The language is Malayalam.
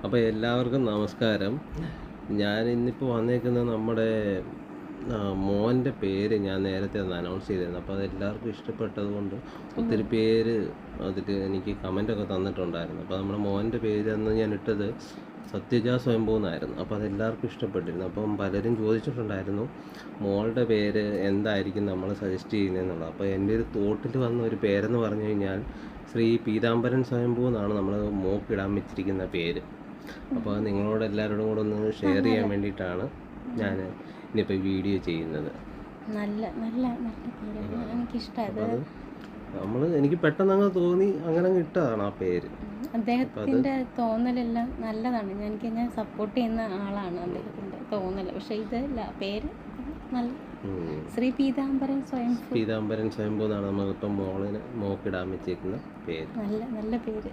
അപ്പോൾ എല്ലാവർക്കും നമസ്കാരം. ഞാൻ ഇന്നിപ്പോൾ വന്നേക്കുന്നത് നമ്മുടെ മോൻ്റെ പേര് ഞാൻ നേരത്തെ ഒന്ന് അനൗൺസ് ചെയ്തിരുന്നു. അപ്പോൾ അത് എല്ലാവർക്കും ഇഷ്ടപ്പെട്ടതുകൊണ്ട് ഒത്തിരി പേര് അതിൽ എനിക്ക് കമൻറ്റൊക്കെ തന്നിട്ടുണ്ടായിരുന്നു. അപ്പോൾ നമ്മുടെ മോൻ്റെ പേര് അന്ന് ഞാൻ ഇട്ടത് സത്യജ സ്വയംഭൂ എന്നായിരുന്നു. അപ്പോൾ അതെല്ലാവർക്കും ഇഷ്ടപ്പെട്ടിരുന്നു. അപ്പം പലരും ചോദിച്ചിട്ടുണ്ടായിരുന്നു മോളുടെ പേര് എന്തായിരിക്കും നമ്മൾ സജസ്റ്റ് ചെയ്യുന്നതെന്നുള്ളത്. അപ്പോൾ എൻ്റെ ഒരു തോട്ടിൽ വന്ന ഒരു പേരെന്ന് പറഞ്ഞു കഴിഞ്ഞാൽ ശ്രീ പീതാംബരൻ സ്വയംഭൂ എന്നാണ് നമ്മൾ മോക്കിടാൻ വെച്ചിരിക്കുന്ന പേര്. അപ്പോൾ നിങ്ങളോട് എല്ലാവരോടും കൂടെ ഒന്ന് ഷെയർ ചെയ്യാൻ വേണ്ടിയിട്ടാണ് ഞാൻ ഇനിയിപ്പോൾ വീഡിയോ ചെയ്യുന്നത്. നല്ല നല്ല നല്ല പേര്, എനിക്കിഷ്ടം. എനിക്ക് പെട്ടെന്ന് അങ്ങ് തോന്നി, അങ്ങനെ അങ്ങ് ഇട്ടതാണ് ആ പേര്. അദ്ദേഹത്തിൻ്റെ തോന്നലെല്ലാം നല്ലതാണ്. ഞാൻ സപ്പോർട്ട് ചെയ്യുന്ന ആളാണ് അദ്ദേഹത്തിൻ്റെ തോന്നൽ. പക്ഷേ ഇതല്ല പേര് നല്ല ശ്രീ പീതാംബരൻ സ്വയംഭൂ എന്നാണ് നമ്മളിപ്പം മോക്കിടാൻ വെച്ചേക്കുന്ന പേര്. നല്ല നല്ല പേര്.